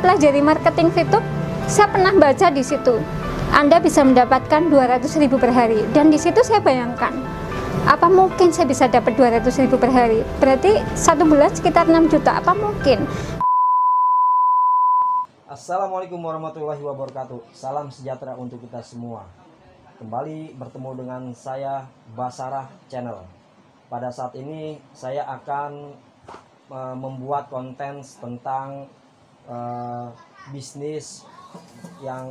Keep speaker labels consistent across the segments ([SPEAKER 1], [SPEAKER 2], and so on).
[SPEAKER 1] mempelajari marketing VTube, saya pernah baca di situ Anda bisa mendapatkan 200.000 per hari, dan di situ saya bayangkan, apa mungkin saya bisa dapat 200.000 per hari? Berarti 1 bulan sekitar 6 juta, apa mungkin?
[SPEAKER 2] Assalamualaikum warahmatullahi wabarakatuh. Salam sejahtera untuk kita semua. Kembali bertemu dengan saya, Basarah Channel. Pada saat ini saya akan membuat konten tentang bisnis yang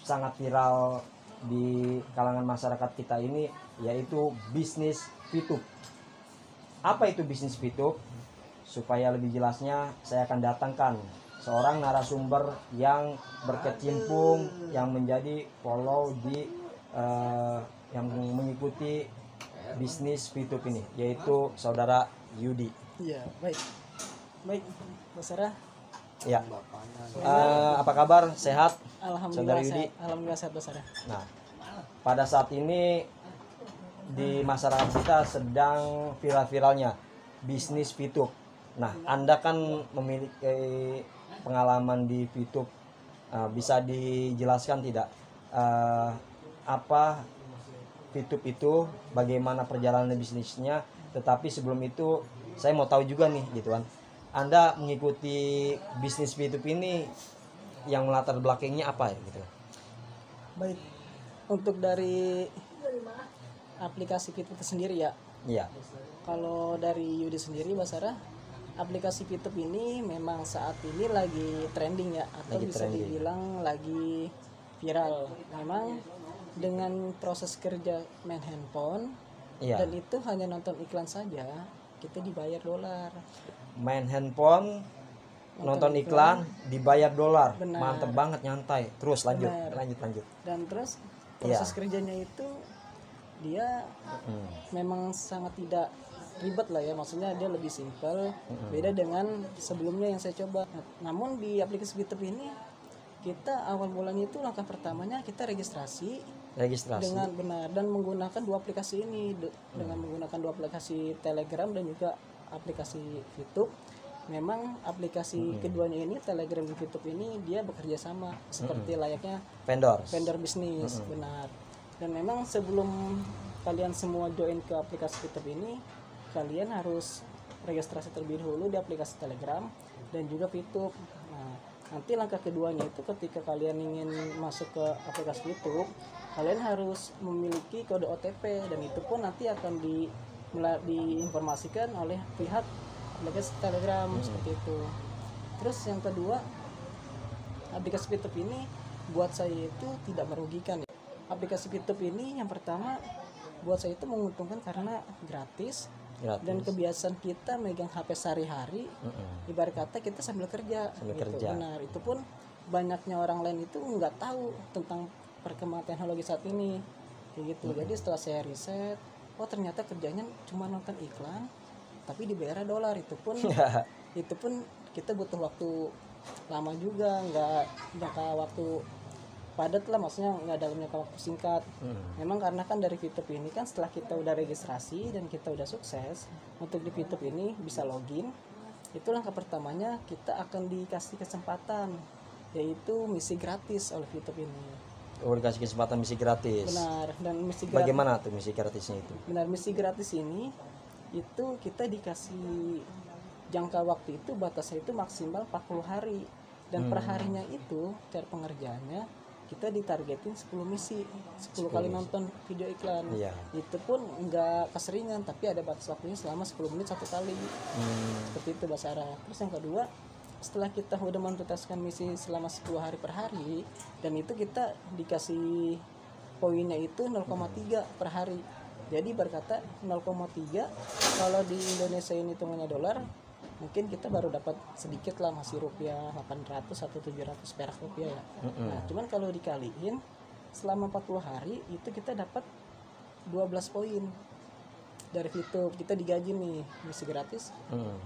[SPEAKER 2] sangat viral di kalangan masyarakat kita ini, yaitu bisnis VTube. Apa itu bisnis VTube? Supaya lebih jelasnya, saya akan datangkan seorang narasumber yang berkecimpung, yang menjadi follow di yang mengikuti bisnis VTube ini, yaitu saudara Yudi.
[SPEAKER 3] Iya, baik, Basarah.
[SPEAKER 2] Ya, apa kabar? Sehat?
[SPEAKER 3] Alhamdulillah,
[SPEAKER 2] saudara Yudi?
[SPEAKER 3] Alhamdulillah sehat, Basarah.
[SPEAKER 2] Nah, pada saat ini di masyarakat kita sedang viral-viralnya bisnis VTube. Nah, Anda kan memiliki pengalaman di VTube, bisa dijelaskan tidak apa VTube itu, bagaimana perjalanan bisnisnya? Tetapi sebelum itu saya mau tahu juga nih, gitu kan, Anda mengikuti bisnis VTube ini yang melatar belakangnya apa ya, gitu?
[SPEAKER 3] Baik, untuk dari aplikasi VTube itu sendiri ya.
[SPEAKER 2] Iya.
[SPEAKER 3] Kalau dari Yudi sendiri, Basarah, aplikasi VTube ini memang saat ini lagi trending ya, atau
[SPEAKER 2] Lagi
[SPEAKER 3] bisa
[SPEAKER 2] trending.
[SPEAKER 3] dibilang lagi viral. Memang dengan proses kerja main handphone,
[SPEAKER 2] Iya.
[SPEAKER 3] dan itu hanya nonton iklan saja, kita dibayar dolar.
[SPEAKER 2] Main handphone, nonton iklan, dibayar dolar.
[SPEAKER 3] Benar.
[SPEAKER 2] Mantep banget, nyantai. Terus lanjut,
[SPEAKER 3] Benar.
[SPEAKER 2] lanjut.
[SPEAKER 3] Dan terus
[SPEAKER 2] Iya.
[SPEAKER 3] proses kerjanya itu dia memang sangat tidak ribet lah ya, maksudnya dia lebih simpel, beda dengan sebelumnya yang saya coba. Namun di aplikasi VTube ini, kita awal mulanya itu langkah pertamanya kita registrasi dengan benar dan menggunakan dua aplikasi ini, dengan menggunakan dua aplikasi Telegram dan juga aplikasi VTube. Memang aplikasi keduanya ini, Telegram dan VTube ini, dia bekerja sama seperti layaknya vendor bisnis, benar. Dan memang sebelum kalian semua join ke aplikasi VTube ini, kalian harus registrasi terlebih dahulu di aplikasi Telegram dan juga VTube. Nah, nanti langkah keduanya itu ketika kalian ingin masuk ke aplikasi VTube, kalian harus memiliki kode OTP, dan itu pun nanti akan diinformasikan oleh pihak aplikasi Telegram, seperti itu. Terus yang kedua, aplikasi VTube ini buat saya itu tidak merugikan. Aplikasi VTube ini yang pertama buat saya itu menguntungkan karena gratis. Dan kebiasaan kita megang HP sehari-hari, ibarat kata kita sambil kerja. Benar, itu pun banyaknya orang lain itu nggak tahu tentang perkembangan teknologi saat ini, kayak gitu. Jadi setelah saya riset, oh ternyata kerjanya cuma nonton iklan, tapi dibayar dolar. Itu pun kita butuh waktu lama juga, nggak jangka waktu padat lah, maksudnya nggak dalam jangka waktu singkat. Memang karena kan dari VTube ini kan setelah kita udah registrasi dan kita udah sukses untuk di VTube ini bisa login, itu langkah pertamanya kita akan dikasih kesempatan, yaitu misi gratis oleh VTube ini.
[SPEAKER 2] Oh, dikasih kesempatan misi gratis.
[SPEAKER 3] Benar, dan misi gratis.
[SPEAKER 2] Bagaimana tuh misi gratisnya itu?
[SPEAKER 3] Benar, misi gratis ini itu kita dikasih jangka waktu itu, batasnya itu maksimal 40 hari. Dan per harinya itu cara pengerjaannya kita ditargetin 10 misi, 10 kali nonton video iklan. Itu pun enggak keseringan, tapi ada batas waktunya selama 10 menit satu kali. Seperti itu, Basarah. Terus yang kedua, setelah kita udah menuntaskan misi selama 10 hari per hari, dan itu kita dikasih poinnya itu 0,3 per hari. Jadi berkata 0,3, kalau di Indonesia ini hitungannya dolar, mungkin kita baru dapat sedikit lah, masih rupiah 800 atau 700 perak rupiah ya. Nah, cuman kalau dikaliin selama 40 hari itu kita dapat 12 poin dari VTube. Kita digaji nih, misi gratis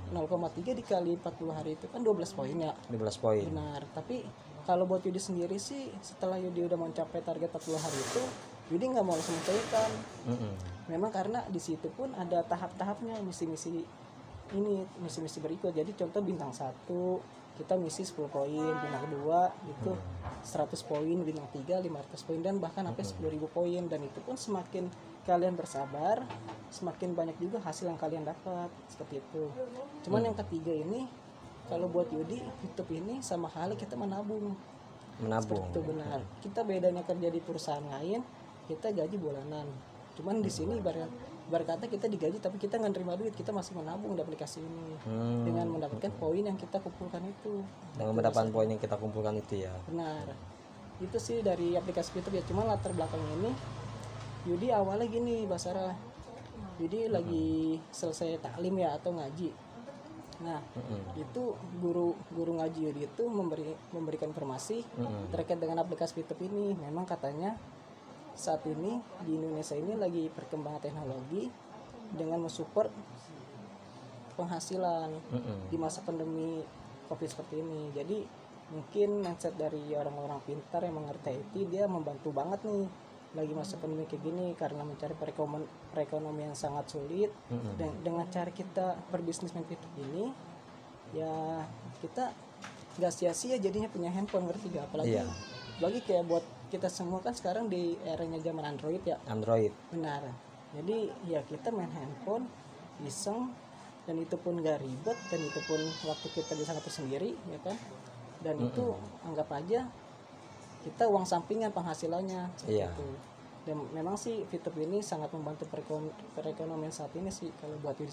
[SPEAKER 3] 0,3 dikali 40 hari itu kan 12 poin ya.
[SPEAKER 2] 12 poin.
[SPEAKER 3] Benar, tapi kalau buat Yudi sendiri sih, setelah Yudi udah mencapai target 40 hari itu, Yudi nggak mau langsung mencairkan. Memang karena di situ pun ada tahap-tahapnya, misi-misi ini, misi-misi berikut. Jadi contoh bintang 1, kita misi 10 poin, bintang kedua itu 100 poin, bintang 3 500 poin, dan bahkan sampai 10.000 poin. Dan itu pun semakin kalian bersabar, semakin banyak juga hasil yang kalian dapat, seperti itu. Cuman yang ketiga ini, kalau buat Yudi, YouTube ini sama halnya kita menabung. Seperti itu, benar. Kita bedanya kerja di perusahaan lain, kita gaji bulanan. Cuman di sini berkata kita digaji tapi kita nggak nerima duit, kita masih menabung di aplikasi ini dengan mendapatkan poin yang kita kumpulkan itu.
[SPEAKER 2] Dengan mendapatkan poin yang kita kumpulkan itu ya.
[SPEAKER 3] Benar. Itu sih dari aplikasi YouTube ya. Cuma latar belakang ini, Yudi awalnya gini, Basara. Yudi lagi selesai taklim ya atau ngaji. Nah, itu guru ngaji Yudi itu memberikan informasi terkait dengan aplikasi YouTube ini. Memang katanya saat ini di Indonesia ini lagi perkembangan teknologi dengan mensupport penghasilan di masa pandemi COVID seperti ini. Jadi mungkin mindset dari orang-orang pintar yang mengerti IT, dia membantu banget nih lagi masa pandemi kayak gini, karena mencari perekonomian yang sangat sulit. Dan dengan cara kita berbisnis main YouTube ini, ya kita nggak sia-sia jadinya punya handphone, ngerti gak? Apalagi kayak buat kita semua kan sekarang di eranya zaman Android ya.
[SPEAKER 2] Android.
[SPEAKER 3] Benar. Jadi ya kita main handphone iseng, dan itu pun gak ribet, dan itu pun waktu kita bisa ngatur sendiri ya kan. Dan itu anggap aja kita uang sampingan penghasilannya itu. Dan memang sih YouTube ini sangat membantu perekonomian saat ini sih kalau buat diri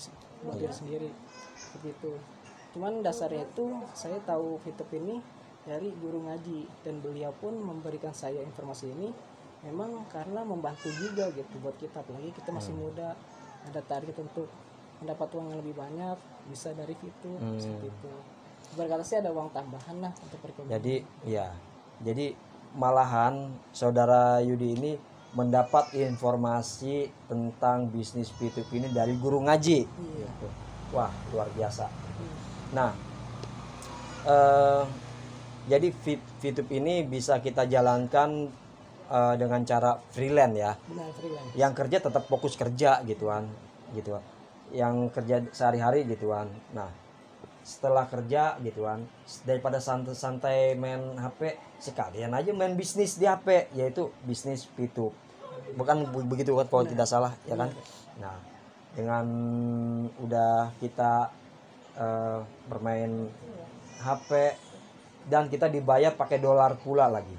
[SPEAKER 3] sendiri seperti itu. Cuman dasarnya itu saya tahu YouTube ini dari guru ngaji, dan beliau pun memberikan saya informasi ini memang karena membantu juga gitu buat kita, apalagi kita masih muda, ada target untuk mendapat uang yang lebih banyak, bisa dari itu seperti itu. Berkata sih ada uang tambahan lah untuk perekonomian.
[SPEAKER 2] Jadi malahan saudara Yudi ini mendapat informasi tentang bisnis P2P ini dari guru ngaji. Wah, luar biasa. Nah, jadi VTube ini bisa kita jalankan dengan cara freelance ya.
[SPEAKER 3] Benar, freelance.
[SPEAKER 2] Yang kerja tetap fokus kerja gituan. Yang kerja sehari-hari gituan. Nah, setelah kerja gituan, daripada santai-santai main HP, sekalian aja main bisnis di HP, yaitu bisnis VTube. Bukan begitu kan kalau tidak salah ya kan? Nah, dengan udah kita bermain HP dan kita dibayar pakai dolar pula lagi.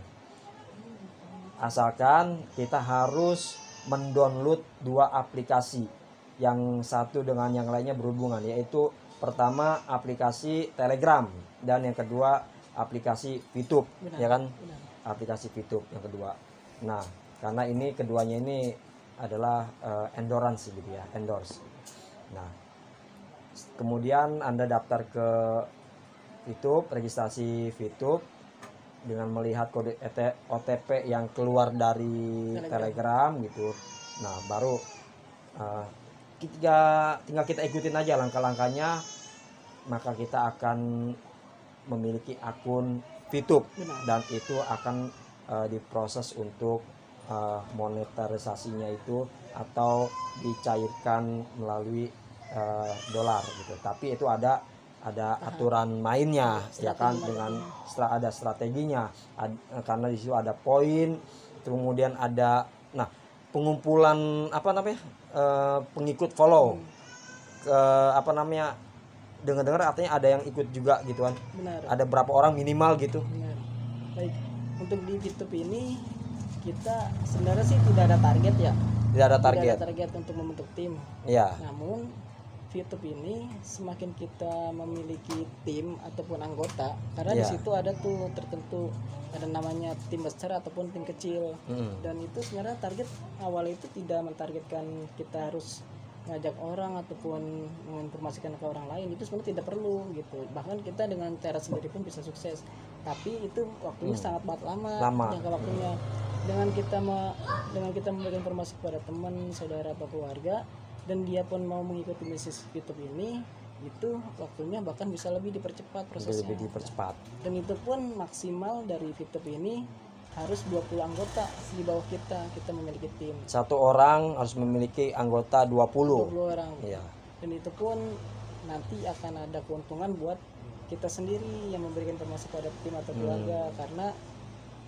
[SPEAKER 2] Asalkan kita harus mendownload 2 aplikasi, yang satu dengan yang lainnya berhubungan, yaitu pertama aplikasi Telegram dan yang kedua aplikasi VTube, ya kan? Aplikasi VTube yang kedua. Nah, karena ini keduanya ini adalah endorse gitu ya, endorse. Nah, kemudian Anda daftar ke VTube, registrasi VTube dengan melihat kode OTP yang keluar dari Telegram gitu. Nah, baru tinggal kita ikutin aja langkah-langkahnya, maka kita akan memiliki akun VTube dan itu akan diproses untuk monetarisasinya itu atau dicairkan melalui dolar gitu. Tapi itu ada aturan mainnya ya kan, dengan ada strateginya, karena di situ ada poin, kemudian ada pengumpulan pengikut follow, dengar artinya ada yang ikut juga gitu kan. Ada berapa orang minimal gitu.
[SPEAKER 3] Benar. Baik, untuk di VTube ini kita sebenarnya sih tidak ada target ya.
[SPEAKER 2] Tidak ada
[SPEAKER 3] target untuk membentuk tim.
[SPEAKER 2] Iya.
[SPEAKER 3] Namun VTube ini semakin kita memiliki tim ataupun anggota, karena di situ ada tuh tertentu, ada namanya tim besar ataupun tim kecil. Dan itu sebenarnya target awal itu tidak mentargetkan kita harus ngajak orang ataupun menginformasikan ke orang lain, itu sebenarnya tidak perlu gitu. Bahkan kita dengan cara sendiri pun bisa sukses, tapi itu waktunya sangat lama jangka waktunya. Dengan kita memberikan informasi kepada teman, saudara atau keluarga, dan dia pun mau mengikuti bisnis VTube ini, itu waktunya bahkan bisa lebih dipercepat prosesnya.
[SPEAKER 2] Lebih dipercepat.
[SPEAKER 3] Dan itu pun maksimal dari VTube ini harus 20 anggota di bawah kita memiliki tim.
[SPEAKER 2] Satu orang harus memiliki anggota 20
[SPEAKER 3] orang.
[SPEAKER 2] Iya.
[SPEAKER 3] Dan itu pun nanti akan ada keuntungan buat kita sendiri yang memberikan informasi pada tim atau keluarga, karena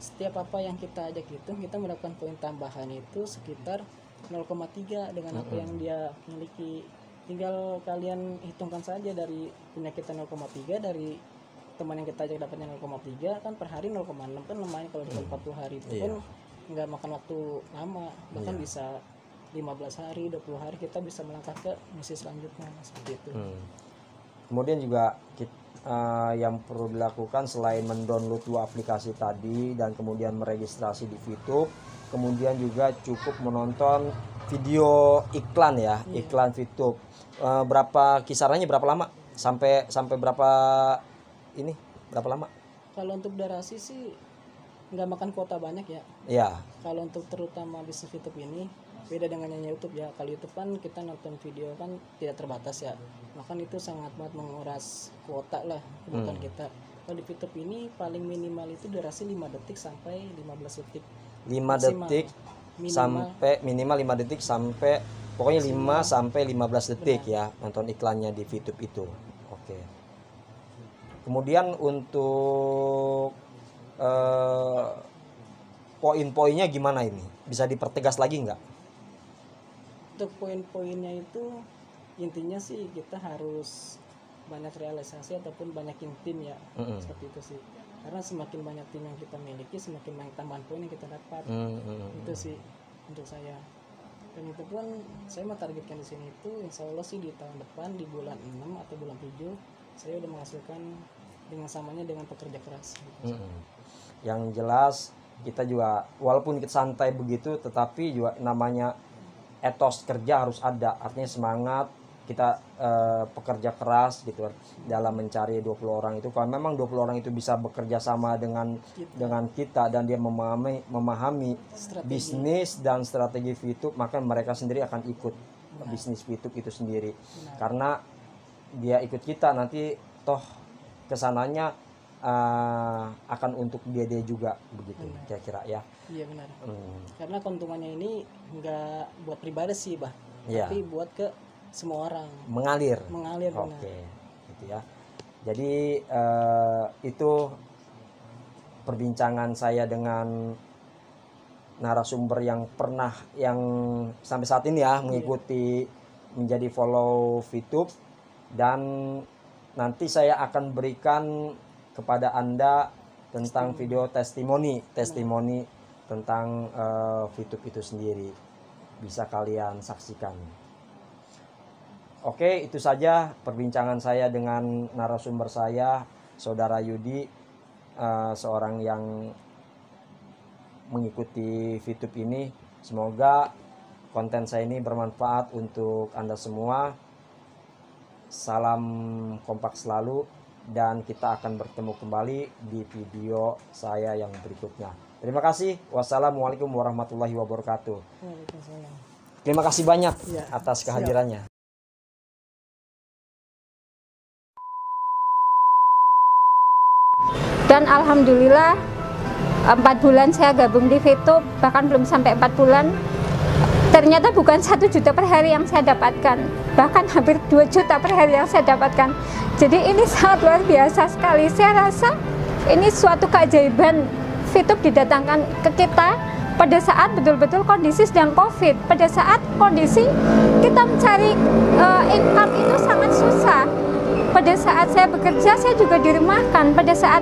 [SPEAKER 3] setiap apa yang kita ajak itu kita mendapatkan poin tambahan itu sekitar 0,3 dengan apa yang dia miliki. Tinggal kalian hitungkan saja dari punya kita 0,3, dari teman yang kita ajak dapatnya 0,3, kan per hari 0,6, kan lumayan kalau di 40 hari itu pun nggak makan waktu lama, bahkan bisa 15 hari, 20 hari kita bisa melangkah ke misi selanjutnya seperti itu.
[SPEAKER 2] Kemudian juga yang perlu dilakukan selain mendownload 2 aplikasi tadi dan kemudian meregistrasi di VTube, kemudian juga cukup menonton video iklan ya, iklan VTube. Berapa kisarannya, berapa lama? Sampai berapa ini? Berapa lama?
[SPEAKER 3] Kalau untuk durasi sih nggak makan kuota banyak ya.
[SPEAKER 2] Iya.
[SPEAKER 3] Kalau untuk terutama bisnis YouTube ini beda dengan yang YouTube ya. Kalau YouTube kan kita nonton video kan tidak terbatas ya, bahkan itu sangat banget menguras kuota lah kebutuhan kita. Kalau di YouTube ini paling minimal itu durasi 5 detik sampai 15 detik.
[SPEAKER 2] 5 detik sampai minimal 5 detik sampai pokoknya 5 sampai 15 detik ya nonton iklannya di VTube itu. Oke. Kemudian untuk poin-poinnya gimana ini? Bisa dipertegas lagi nggak?
[SPEAKER 3] Untuk poin-poinnya itu intinya sih kita harus banyak realisasi ataupun banyakin tim ya, seperti itu sih. Karena semakin banyak tim yang kita miliki, semakin banyak tambahan poin yang kita dapat. Itu sih untuk saya. Dan itu pun saya mau targetkan di sini itu insya Allah sih di tahun depan di bulan 6 atau bulan 7 saya udah menghasilkan dengan samanya dengan pekerja keras.
[SPEAKER 2] Yang jelas kita juga walaupun kita santai begitu, tetapi juga namanya etos kerja harus ada, artinya semangat kita pekerja keras gitu dalam mencari 20 orang itu. Kalau memang 20 orang itu bisa bekerja sama dengan kita dan dia memahami bisnis dan strategi VTube, maka mereka sendiri akan ikut bisnis VTube itu sendiri. Karena dia ikut kita, nanti toh kesananya akan untuk dia juga begitu kira-kira ya.
[SPEAKER 3] Iya benar. Karena keuntungannya ini nggak buat pribadi sih tapi buat ke semua orang. Mengalir benar.
[SPEAKER 2] Oke, gitu ya. Jadi itu perbincangan saya dengan narasumber yang sampai saat ini ya mengikuti menjadi follow VTube, dan nanti saya akan berikan kepada Anda tentang video testimoni tentang VTube itu sendiri, bisa kalian saksikan. Oke, itu saja perbincangan saya dengan narasumber saya, Saudara Yudi, seorang yang mengikuti VTube ini. Semoga konten saya ini bermanfaat untuk Anda semua. Salam kompak selalu, dan kita akan bertemu kembali di video saya yang berikutnya. Terima kasih. Wassalamualaikum warahmatullahi wabarakatuh. Terima kasih banyak atas kehadirannya.
[SPEAKER 1] Dan alhamdulillah 4 bulan saya gabung di VTube, bahkan belum sampai 4 bulan, ternyata bukan 1 juta per hari yang saya dapatkan, bahkan hampir 2 juta per hari yang saya dapatkan. Jadi ini sangat luar biasa sekali. Saya rasa ini suatu keajaiban VTube didatangkan ke kita pada saat betul-betul kondisi sedang COVID, pada saat kondisi kita mencari income itu sangat susah. Pada saat saya bekerja, saya juga dirumahkan. Pada saat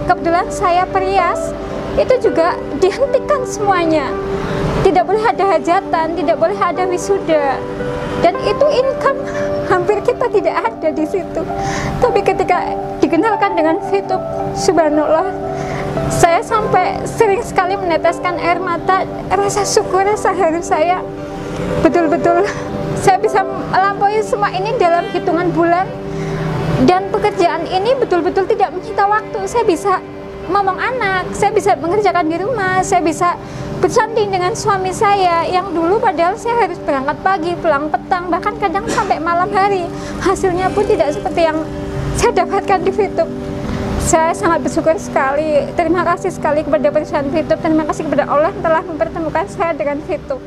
[SPEAKER 1] kebetulan saya perias, itu juga dihentikan semuanya. Tidak boleh ada hajatan, tidak boleh ada wisuda, dan itu income hampir kita tidak ada di situ. Tapi ketika dikenalkan dengan VTube, subhanallah, saya sampai sering sekali meneteskan air mata, rasa syukur, rasa haru saya. Betul-betul saya bisa melampaui semua ini dalam hitungan bulan, dan pekerjaan ini betul-betul tidak menyita waktu. Saya bisa ngomong anak, saya bisa mengerjakan di rumah, saya bisa bersanding dengan suami saya yang dulu padahal saya harus berangkat pagi, pulang petang, bahkan kadang sampai malam hari. Hasilnya pun tidak seperti yang saya dapatkan di VTube. Saya sangat bersyukur sekali. Terima kasih sekali kepada perusahaan VTube, terima kasih kepada Allah yang telah mempertemukan saya dengan VTube.